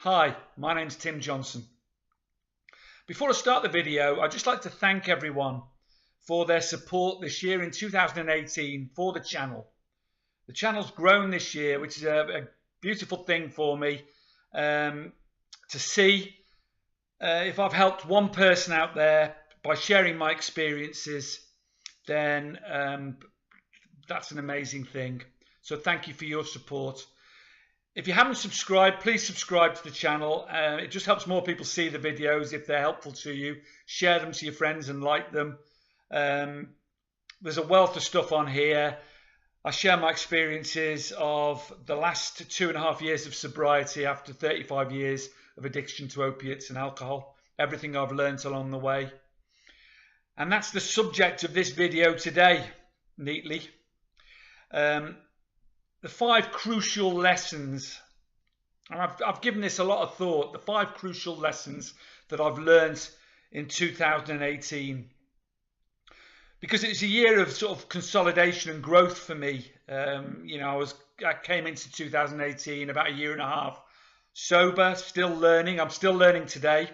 Hi, my name's Tim Johnson. Before I start the video, I'd just like to thank everyone for their support this year in 2018 for the channel. The channel's grown this year, which is a beautiful thing for me to see. If I've helped one person out there by sharing my experiences, then that's an amazing thing. So thank you for your support. If you haven't subscribed, please subscribe to the channel. It just helps more people see the videos if they're helpful to you. Share them to your friends and like them. There's a wealth of stuff on here. I share my experiences of the last 2.5 years of sobriety after 35 years of addiction to opiates and alcohol. Everything I've learned along the way. And that's the subject of this video today, neatly. The 5 crucial lessons, and I've given this a lot of thought, the 5 crucial lessons that I've learned in 2018. Because it's a year of sort of consolidation and growth for me. I came into 2018 about 1.5 years sober, still learning. I'm still learning today.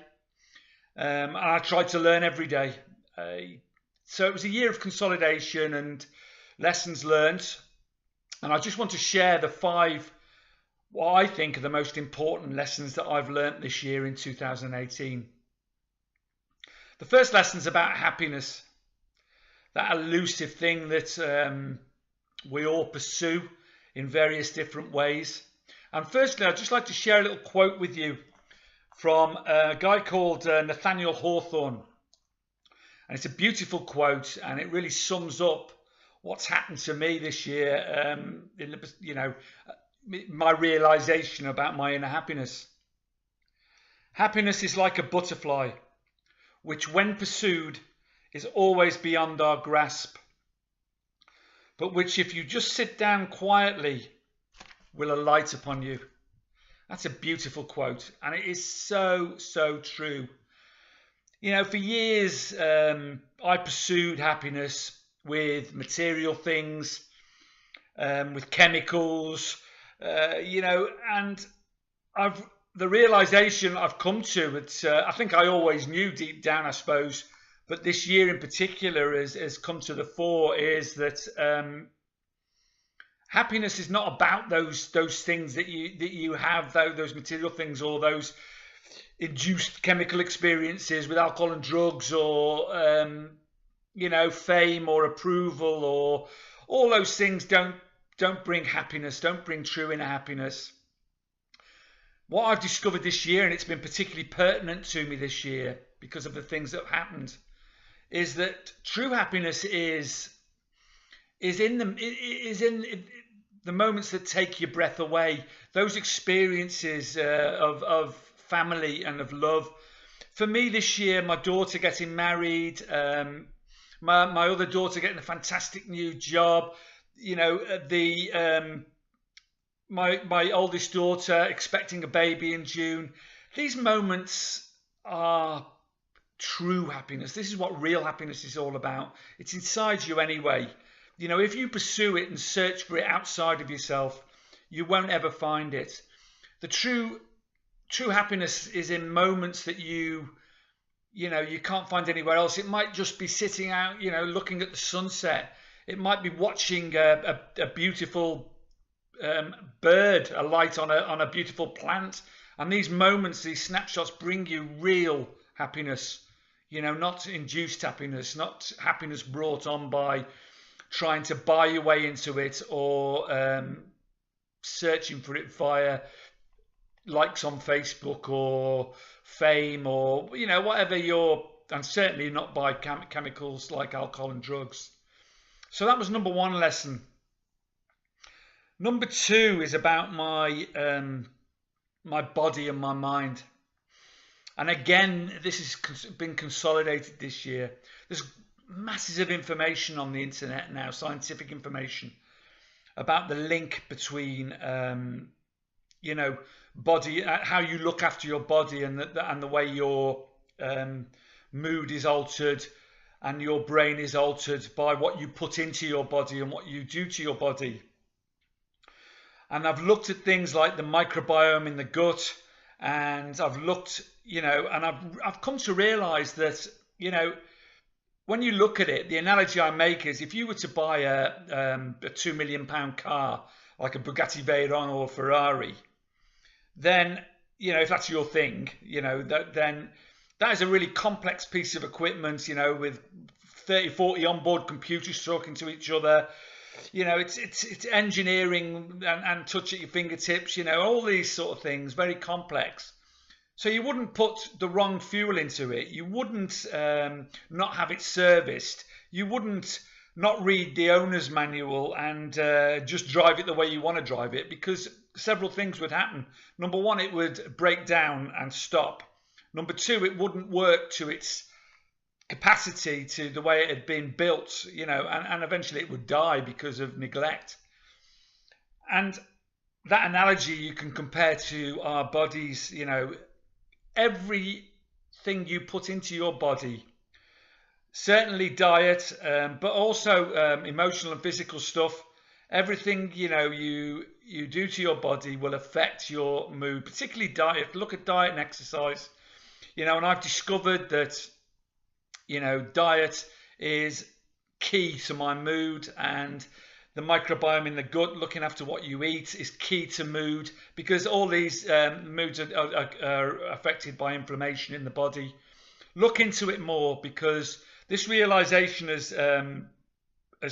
And I try to learn every day. So it was a year of consolidation and lessons learned. And I just want to share the 5, what I think are the most important lessons that I've learned this year in 2018. The first lesson is about happiness. That elusive thing that we all pursue in various different ways. And firstly, I'd just like to share a little quote with you from a guy called Nathaniel Hawthorne. And it's a beautiful quote, and it really sums up what's happened to me this year, my realization about my inner happiness. Happiness is like a butterfly, which when pursued is always beyond our grasp, but which if you just sit down quietly will alight upon you. That's a beautiful quote, and it is so, so true. For years I pursued happiness with material things, with chemicals, and the realization I've come to, I think I always knew deep down, I suppose, but this year in particular has come to the fore, is that happiness is not about those things that you have, those material things, or those induced chemical experiences with alcohol and drugs, or fame or approval, or all those things don't bring happiness, don't bring true inner happiness. What I've discovered this year, and it's been particularly pertinent to me this year because of the things that have happened, is that true happiness is in the moments that take your breath away. Those experiences of family and of love. For me this year, my daughter getting married, my other daughter getting a fantastic new job, my oldest daughter expecting a baby in June. These moments are true happiness. This is what real happiness is all about. It's inside you anyway. If you pursue it and search for it outside of yourself, you won't ever find it. The true happiness is in moments that you can't find anywhere else. It might just be sitting out, looking at the sunset. It might be watching a beautiful bird alight on a beautiful plant. And these moments, these snapshots, bring you real happiness. Not induced happiness, not happiness brought on by trying to buy your way into it, or searching for it via likes on Facebook or fame, or whatever and certainly not by chemicals like alcohol and drugs. So that was number 1 lesson. Number 2 is about my body and my mind. And again, this has been consolidated this year. There's masses of information on the internet now, scientific information, about the link between body, how you look after your body, and the way your mood is altered and your brain is altered by what you put into your body and what you do to your body. And I've looked at things like the microbiome in the gut and I've looked, and I've come to realise that, when you look at it, the analogy I make is if you were to buy a £2 million car like a Bugatti Veyron or a Ferrari, then, if that's your thing, then that is a really complex piece of equipment, with 30, 40 onboard computers talking to each other. It's engineering and touch at your fingertips, all these sort of things, very complex. So you wouldn't put the wrong fuel into it. You wouldn't not have it serviced. You wouldn't not read the owner's manual and just drive it the way you want to drive it, because several things would happen. Number one, it would break down and stop. Number two, it wouldn't work to its capacity, to the way it had been built, and eventually it would die because of neglect. And that analogy you can compare to our bodies. Everything you put into your body, certainly diet, but also emotional and physical stuff, everything you do to your body will affect your mood, particularly diet. Look at diet and exercise, and I've discovered that diet is key to my mood, and the microbiome in the gut, looking after what you eat, is key to mood, because all these moods are affected by inflammation in the body. Look into it more, because this realization has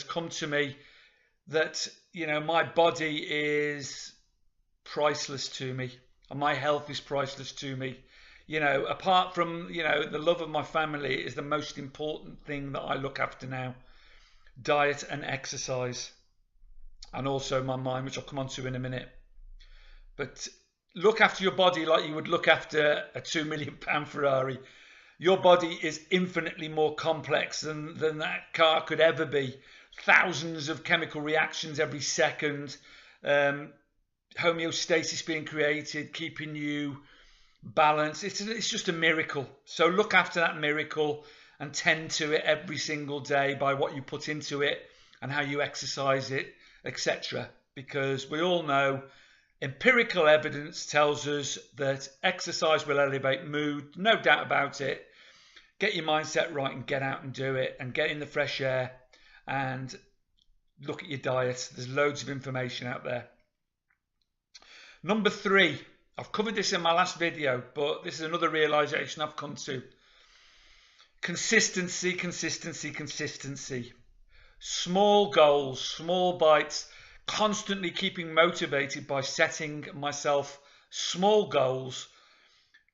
come to me that my body is priceless to me, and my health is priceless to me. Apart from the love of my family is the most important thing that I look after now. Diet and exercise, and also my mind, which I'll come on to in a minute. But look after your body like you would look after a £2 million Ferrari. Your body is infinitely more complex than that car could ever be. Thousands of chemical reactions every second, homeostasis being created, keeping you balanced. It's just a miracle. So look after that miracle and tend to it every single day by what you put into it and how you exercise it, etc. Because we all know empirical evidence tells us that exercise will elevate mood, no doubt about it. Get your mindset right and get out and do it, and get in the fresh air and look at your diet. There's loads of information out there. Number 3, I've covered this in my last video, but this is another realization I've come to. Consistency, consistency, consistency. Small goals, small bites, constantly keeping motivated by setting myself small goals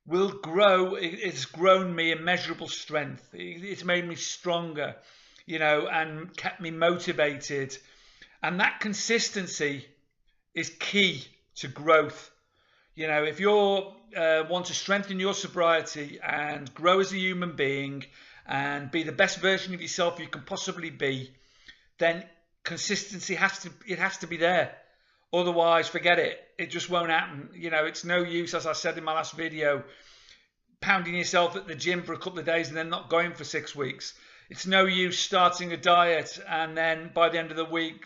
will grow. It's grown me immeasurable strength. It's made me stronger, and kept me motivated. And that consistency is key to growth. If you want to strengthen your sobriety and grow as a human being and be the best version of yourself you can possibly be, then consistency has to be there. Otherwise, forget it. It just won't happen. It's no use, as I said in my last video, pounding yourself at the gym for a couple of days and then not going for 6 weeks. It's no use starting a diet and then by the end of the week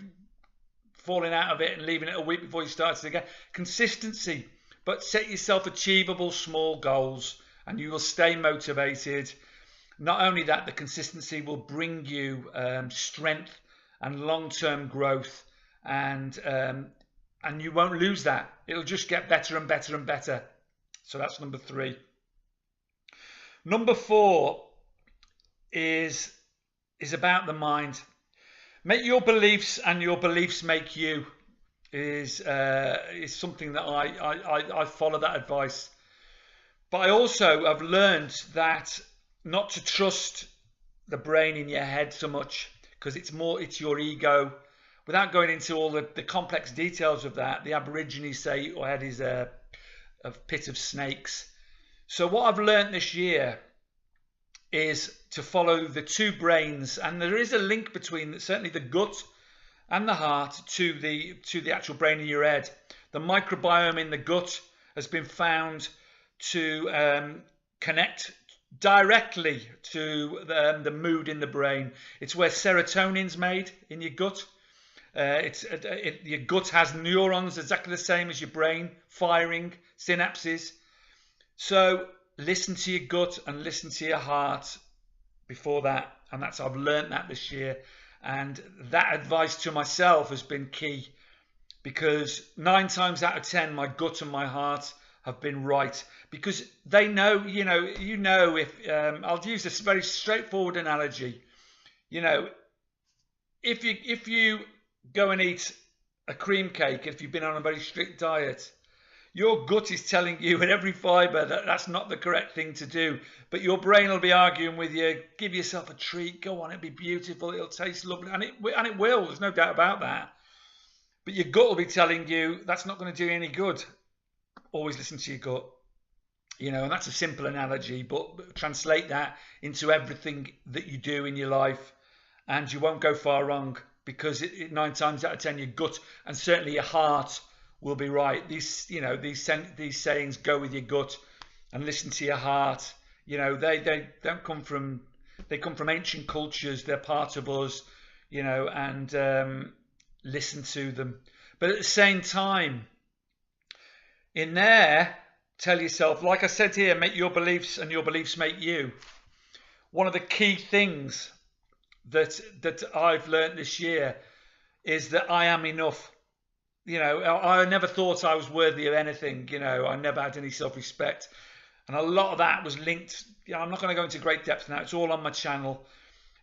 falling out of it and leaving it a week before you start it again. Consistency. But set yourself achievable small goals and you will stay motivated. Not only that, the consistency will bring you strength and long-term growth, and you won't lose that. It'll just get better and better and better. So that's number 3. Number 4 is about the mind. Make your beliefs and your beliefs make you. Is something that I follow that advice. But I also have learned that not to trust the brain in your head so much, because it's your ego. Without going into all the complex details of that, the Aborigines say your head is a pit of snakes. So what I've learned this year is to follow the 2 brains, and there is a link between certainly the gut and the heart to the actual brain in your head. The microbiome in the gut has been found to connect directly to the mood in the brain. It's where serotonin's made in your gut. Your gut has neurons exactly the same as your brain, firing synapses. So listen to your gut and listen to your heart before that. And I've learned that this year. And that advice to myself has been key, because 9 times out of 10, my gut and my heart have been right, because they know, if I'll use this very straightforward analogy, if you go and eat a cream cake, if you've been on a very strict diet, your gut is telling you in every fibre that that's not the correct thing to do. But your brain will be arguing with you, give yourself a treat, go on, it'll be beautiful, it'll taste lovely. And it will, there's no doubt about that. But your gut will be telling you that's not going to do you any good. Always listen to your gut. And that's a simple analogy, but translate that into everything that you do in your life, and you won't go far wrong, because 9 times out of 10, your gut and certainly your heart will be right. These sayings, go with your gut and listen to your heart. They don't come from, they come from ancient cultures. They're part of us, and listen to them. But at the same time, in there, tell yourself, like I said here, make your beliefs and your beliefs make you. One of the key things that I've learned this year is that I am enough. I never thought I was worthy of anything. I never had any self-respect. And a lot of that was linked, I'm not going to go into great depth now, it's all on my channel.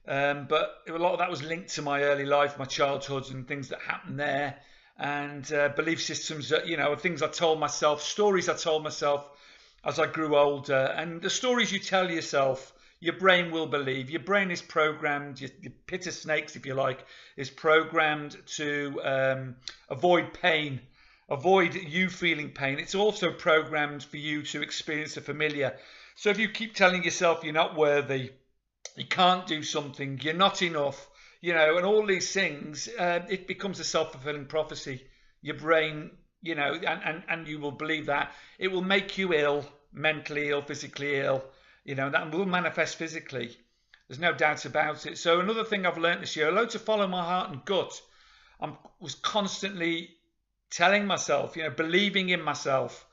But a lot of that was linked to my early life, my childhood, and things that happened there. And belief systems that, things I told myself, stories I told myself as I grew older. And the stories you tell yourself, your brain will believe. Your brain is programmed, your pit of snakes, if you like, is programmed to avoid pain, avoid you feeling pain. It's also programmed for you to experience the familiar. So if you keep telling yourself you're not worthy, you can't do something, you're not enough, and all these things, it becomes a self-fulfilling prophecy. Your brain, and you will believe that. It will make you ill, mentally ill, physically ill. That will manifest physically. There's no doubt about it. So another thing I've learned this year, although to follow my heart and gut, I was constantly telling myself, believing in myself.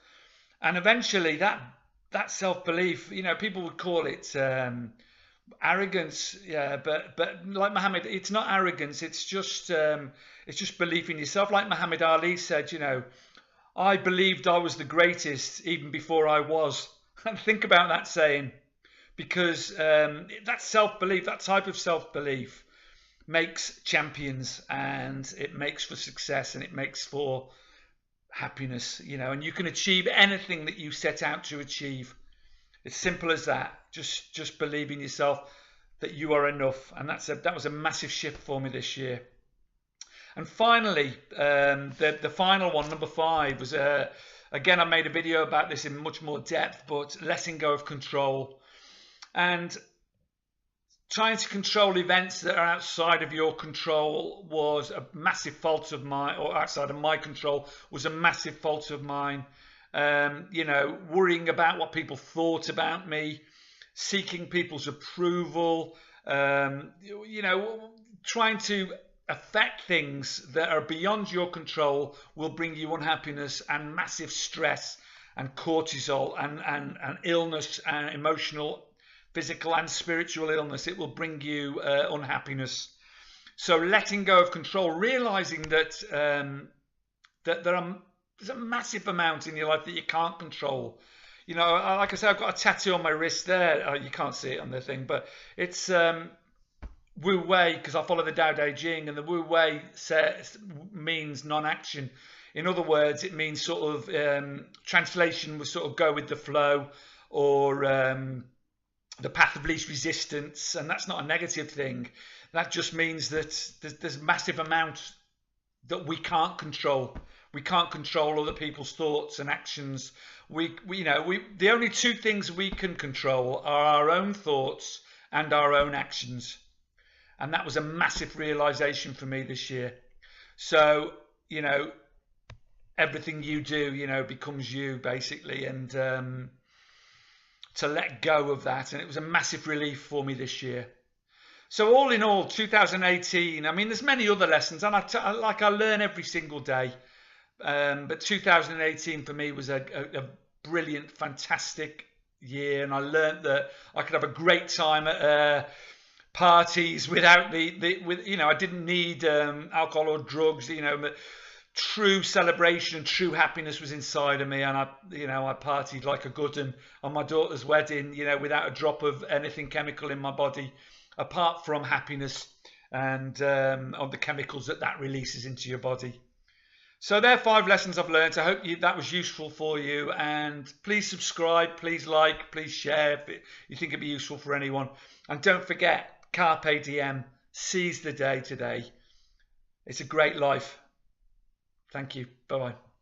And eventually that self-belief, people would call it arrogance. Yeah, but like Muhammad, it's not arrogance. It's just belief in yourself. Like Muhammad Ali said, I believed I was the greatest even before I was. And think about that saying. Because that self-belief, that type of self-belief makes champions, and it makes for success, and it makes for happiness, and you can achieve anything that you set out to achieve. It's simple as that. Just believe in yourself that you are enough. And that was a massive shift for me this year. And finally, the final one, number 5, was, again, I made a video about this in much more depth, but letting go of control. And trying to control events that are outside of your control was a massive fault of mine, or outside of my control was a massive fault of mine. Worrying about what people thought about me, seeking people's approval, trying to affect things that are beyond your control will bring you unhappiness and massive stress and cortisol and illness and emotional, physical and spiritual illness. It will bring you unhappiness. So letting go of control, realizing that there's a massive amount in your life that you can't control. Like I said, I've got a tattoo on my wrist there. You can't see it on the thing, but it's Wu Wei, because I follow the Tao Te Ching, and the Wu Wei means non-action. In other words, it means sort of translation was sort of go with the flow, or the path of least resistance, and that's not a negative thing. That just means that there's massive amount that we can't control. We can't control other people's thoughts and actions. The only 2 things we can control are our own thoughts and our own actions. And that was a massive realization for me this year. So, everything you do, becomes you, basically, and to let go of that. And it was a massive relief for me this year. So all in all, 2018, I mean, there's many other lessons, and I learn every single day. But 2018 for me was a brilliant, fantastic year, and I learned that I could have a great time at parties without I didn't need alcohol or drugs. True celebration and true happiness was inside of me, and I partied like a good one on my daughter's wedding, without a drop of anything chemical in my body, apart from happiness and on the chemicals that releases into your body. So there are 5 lessons I've learned. I hope that was useful for you, and please subscribe, please like, please share if you think it'd be useful for anyone. And don't forget, Carpe Diem, seize the day today. It's a great life. Thank you. Bye-bye.